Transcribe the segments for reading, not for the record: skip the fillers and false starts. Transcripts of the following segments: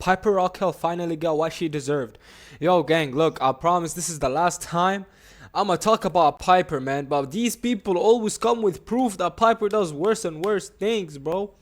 Piper Rockelle finally got what she deserved. Yo, gang, look, I promise this is the last time I'ma talk about Piper, man. But these people always come with proof that Piper does worse and worse things, bro.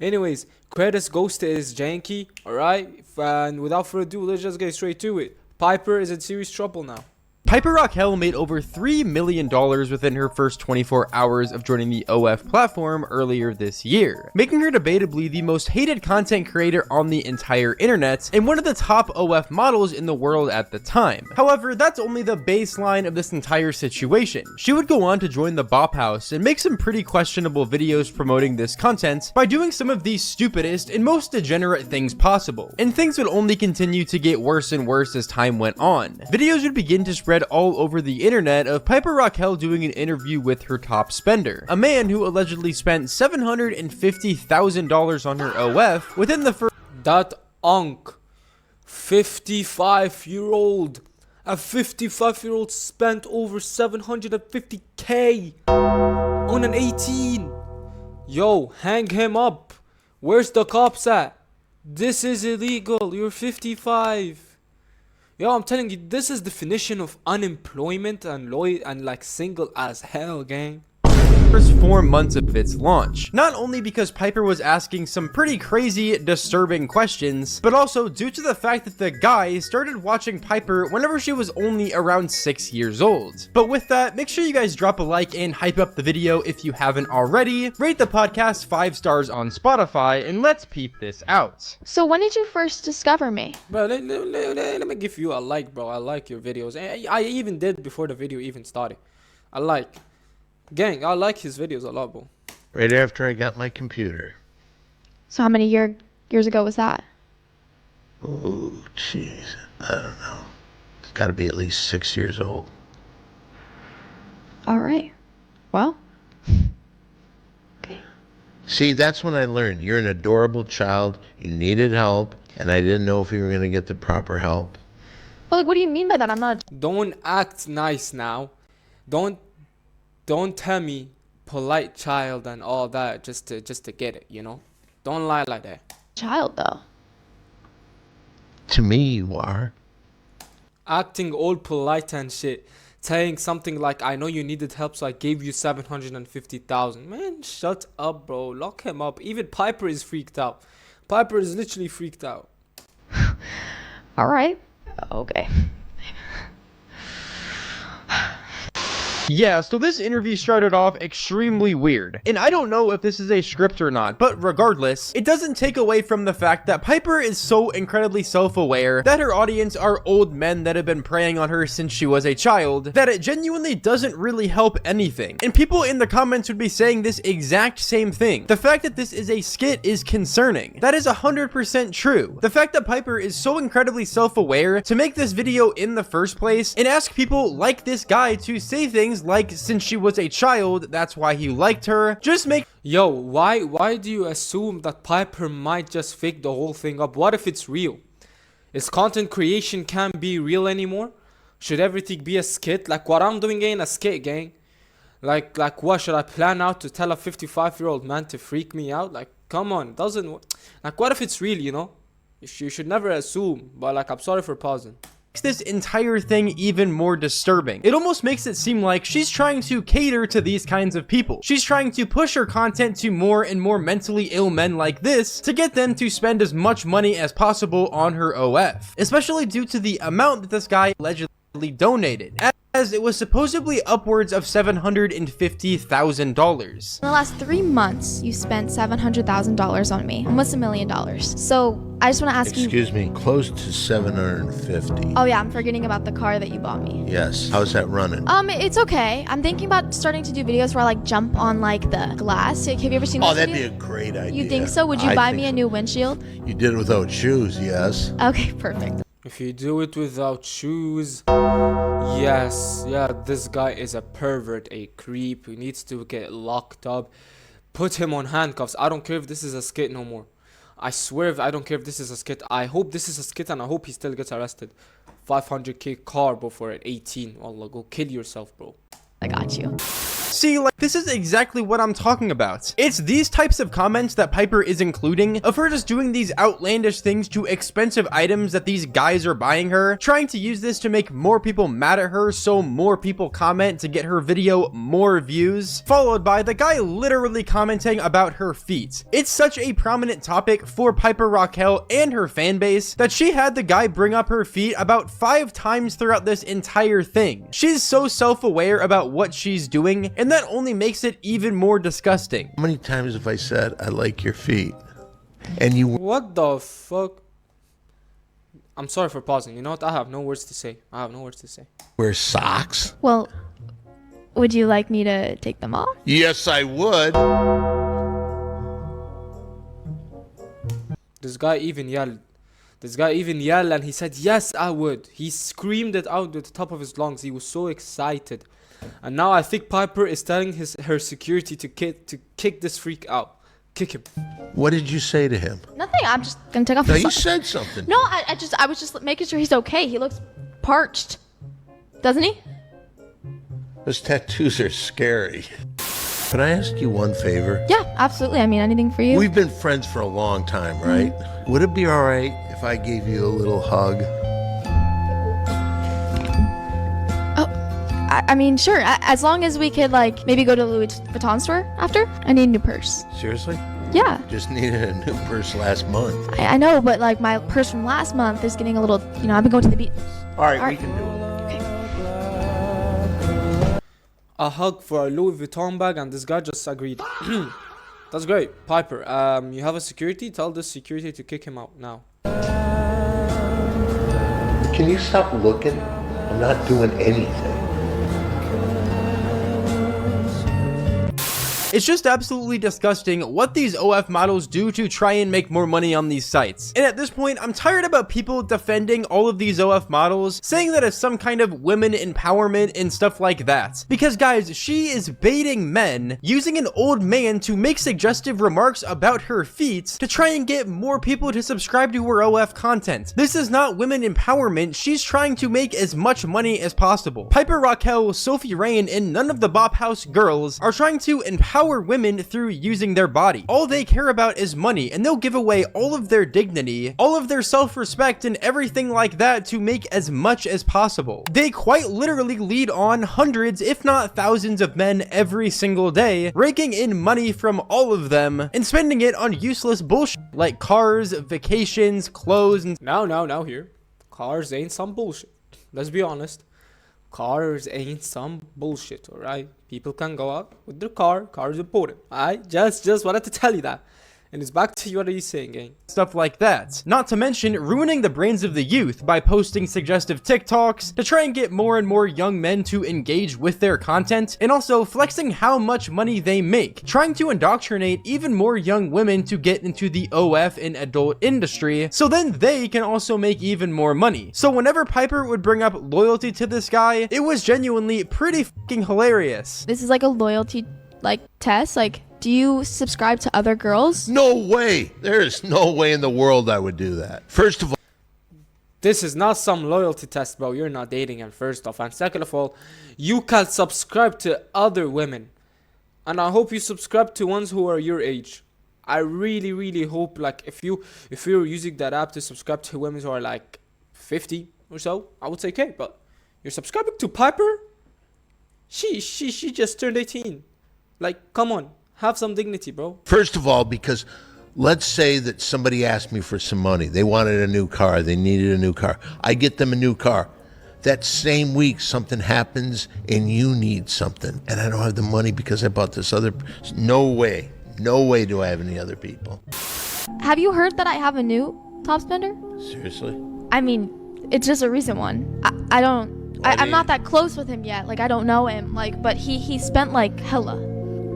Anyways, credits goes to itsJanke, alright? And without further ado, let's just get straight to it. Piper is in serious trouble now. Piper Rockelle made over $3 million within her first 24 hours of joining the OF platform earlier this year, making her debatably the most hated content creator on the entire internet and one of the top OF models in the world at the time. However, that's only the baseline of this entire situation. She would go on to join the Bop House and make some pretty questionable videos promoting this content by doing some of the stupidest and most degenerate things possible, and things would only continue to get worse and worse as time went on. Videos would begin to spread all over the internet of Piper Rockelle doing an interview with her top spender, a man who allegedly spent $750,000 on her OF within the first— That 55-year-old, a 55-year-old spent over 750k on an 18. Yo, hang him up. Where's the cops at? This is illegal. You're 55. Yo, I'm telling you, this is definition of unemployment and like single as hell, gang. First 4 months of its launch, not only because Piper was asking some pretty crazy, disturbing questions, but also due to the fact that the guy started watching Piper whenever she was only around 6 years old. But with that, make sure you guys drop a like and hype up the video if you haven't already, rate the podcast 5 stars on Spotify, and let's peep this out. So when did you first discover me? Bro, let me give you a like, bro. I like your videos. I even did before the video even started. Gang, I like his videos a lot, bro. Right after I got my computer. So how many years ago was that? Oh, jeez. I don't know. It's got to be at least 6 years old. All right. Well. Okay. See, that's when I learned you're an adorable child. You needed help, and I didn't know if you were going to get the proper help. Well, like, what do you mean by that? I'm not. Don't act nice now. Don't tell me polite child and all that just to get it, you know? Don't lie like that. Child, though. To me, you are. Acting all polite and shit. Saying something like, I know you needed help, so I gave you 750,000. Man, shut up, bro. Lock him up. Even Piper is freaked out. Piper is literally freaked out. All right. Okay. Yeah, so this interview started off extremely weird, and I don't know if this is a script or not, but regardless, it doesn't take away from the fact that Piper is so incredibly self-aware that her audience are old men that have been preying on her since she was a child, that it genuinely doesn't really help anything. And people in the comments would be saying this exact same thing. The fact that this is a skit is concerning. That is 100% true. The fact that Piper is so incredibly self-aware to make this video in the first place and ask people like this guy to say things like, since she was a child, that's why he liked her, just make— Yo, why do you assume that Piper might just fake the whole thing up? What if it's real? Is content creation can't be real anymore? Should everything be a skit? Like what I'm doing ain't a skit, gang. Like what, should I plan out to tell a 55-year-old man to freak me out? Like, come on, it doesn't, like, what if it's real, you know? You should never assume, but like, I'm sorry for pausing. This entire thing even more disturbing. It almost makes it seem like she's trying to cater to these kinds of people. She's trying to push her content to more and more mentally ill men like this to get them to spend as much money as possible on her OF, especially due to the amount that this guy allegedly donated, as it was supposedly upwards of $750,000. In the last 3 months, you spent $700,000 on me, almost $1 million. So I just want to ask you. Excuse me, close to 750. Oh yeah, I'm forgetting about the car that you bought me. Yes. How's that running? It's okay. I'm thinking about starting to do videos where I like jump on like the glass. Like, have you ever seen? Oh, those that'd videos? be a great idea. You think so? Would you buy me a new windshield? You did it without shoes, yes. Okay, perfect. If you do it without shoes, yes, yeah, this guy is a pervert, a creep who needs to get locked up. Put him on handcuffs. I don't care if this is a skit no more. I swear, I don't care if this is a skit. I hope this is a skit and I hope he still gets arrested. 500k car, bro, for an 18. Wallah, go kill yourself, bro. I got you. See, like, this is exactly what I'm talking about. It's these types of comments that Piper is including, of her just doing these outlandish things to expensive items that these guys are buying her, trying to use this to make more people mad at her so more people comment to get her video more views, followed by the guy literally commenting about her feet. It's such a prominent topic for Piper Rockelle and her fan base that she had the guy bring up her feet about 5 times throughout this entire thing. She's so self-aware about what she's doing, and that only makes it even more disgusting. How many times have I said, I like your feet? And you... What the fuck? I'm sorry for pausing. You know what? I have no words to say. I have no words to say. wear socks? Well, would you like me to take them off? Yes, I would. This guy even yelled. And he said, yes, I would. He screamed it out at the top of his lungs. He was so excited. And now I think Piper is telling her security to kick this freak out. Kick him. What did you say to him? Nothing. I'm just gonna take off No, his you said something. No, I was just making sure he's okay. He looks parched. Doesn't he? Those tattoos are scary. Can I ask you one favor? Yeah, absolutely. I mean, anything for you. We've been friends for a long time, right? Would it be all right if I gave you a little hug? I mean, sure. As long as we could, like, maybe go to the Louis Vuitton store after. I need a new purse. Seriously? Yeah. Just needed a new purse last month. I know, but, like, my purse from last month is getting a little, you know, I've been going to the beach. All right, All we right. can do it. Okay. A hug for a Louis Vuitton bag, and this guy just agreed. That's great. Piper, you have a security? Tell the security to kick him out now. Can you stop looking? I'm not doing anything. It's just absolutely disgusting what these OF models do to try and make more money on these sites. And at this point, I'm tired about people defending all of these OF models, saying that it's some kind of women empowerment and stuff like that. Because guys, she is baiting men, using an old man to make suggestive remarks about her feet to try and get more people to subscribe to her OF content. This is not women empowerment, she's trying to make as much money as possible. Piper Rockelle, Sophie Rain, and none of the Bop House girls are trying to empower women through using their body. All they care about is money, and they'll give away all of their dignity, all of their self-respect, and everything like that to make as much as possible. They quite literally lead on hundreds, if not thousands of men every single day, raking in money from all of them and spending it on useless bullshit like cars, vacations, clothes, and Now here. Cars ain't some bullshit. Let's be honest. Cars ain't some bullshit, alright? People can go out with their car. Car is important. I just wanted to tell you that. And it's back to you. What are you saying, gang? stuff like that. Not to mention ruining the brains of the youth by posting suggestive TikToks to try and get more and more young men to engage with their content, and also flexing how much money they make, trying to indoctrinate even more young women to get into the OF and adult industry, so then they can also make even more money. So whenever Piper would bring up loyalty to this guy, it was genuinely pretty fucking hilarious. This is like a loyalty, like, test. Like, do you subscribe to other girls? No way. There is no way in the world I would do that. First of all, This is not some loyalty test, bro. You're not dating, and first off. And second of all, you can subscribe to other women. And I hope you subscribe to ones who are your age. I really hope, like, if you're using that app to subscribe to women who are like 50 or so, I would say okay. But you're subscribing to Piper? She just turned 18. Like, come on. Have some dignity, bro. First of all, because let's say that somebody asked me for some money. They wanted a new car. They needed a new car. I get them a new car. That same week, something happens and you need something. And I don't have the money because I bought this other. No way. No way do I have any other people. Have you heard that I have a new top spender? Seriously? I mean, it's just a recent one. I'm not that close with him yet. Like, I don't know him. Like, but he spent like hella.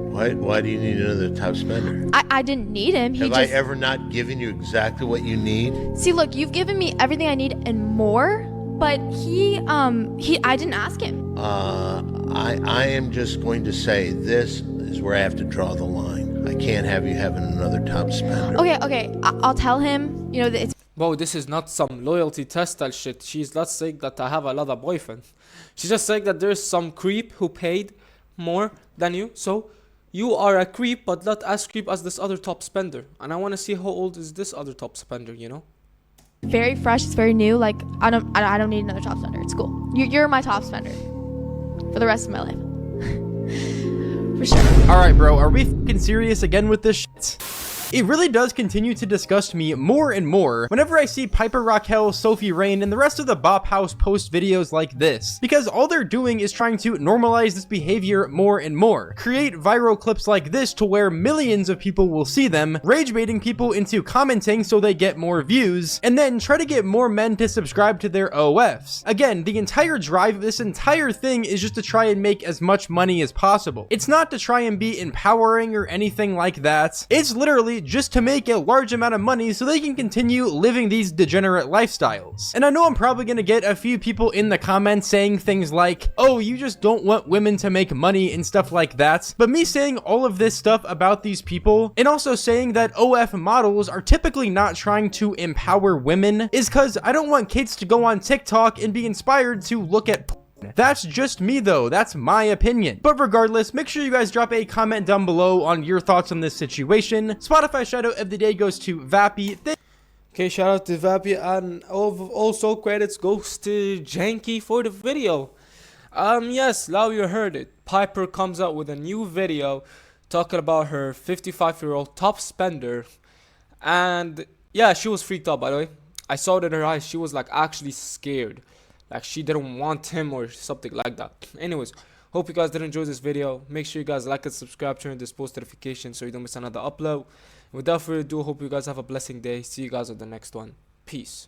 Why do you need another top spender? I didn't need him. Have I ever not given you exactly what you need? See, look, you've given me everything I need and more, but I didn't ask him. I am just going to say this is where I have to draw the line. I can't have you having another top spender. Okay, I'll tell him, you know, that it's Bro, this is not some loyalty test style shit. She's not saying that I have another boyfriend. She's just saying that there's some creep who paid more than you, so you are a creep, but not as creep as this other top spender. And I want to see how old is this other top spender, you know? Very fresh, it's very new. Like I don't need another top spender. It's cool. You're my top spender for the rest of my life. For sure. Alright, bro, are we fucking serious again with this shit? It really does continue to disgust me more and more whenever I see Piper, Rockelle, Sophie Rain, and the rest of the Bop House post videos like this, because all they're doing is trying to normalize this behavior more and more, create viral clips like this to where millions of people will see them, rage baiting people into commenting so they get more views, and then try to get more men to subscribe to their OFs. Again, the entire drive of this entire thing is just to try and make as much money as possible. It's not to try and be empowering or anything like that. It's literally just to make a large amount of money so they can continue living these degenerate lifestyles. And I know I'm probably gonna get a few people in the comments saying things like, oh, you just don't want women to make money and stuff like that. But me saying all of this stuff about these people and also saying that OF models are typically not trying to empower women is because I don't want kids to go on TikTok and be inspired to look at That's just me though, that's my opinion. But regardless, make sure you guys drop a comment down below on your thoughts on this situation. Spotify shout out of the day goes to Vappy. Okay, shout out to Vappy, and also credits goes to Janke for the video. Yes, now you heard it. Piper comes out with a new video talking about her 55-year-old top spender. And yeah, she was freaked out, by the way. I saw it in her eyes. She was like actually scared. Like she didn't want him or something like that. Anyways, hope you guys did enjoy this video. Make sure you guys like and subscribe, turn this post notification so you don't miss another upload. Without further ado, hope you guys have a blessing day. See you guys on the next one. Peace.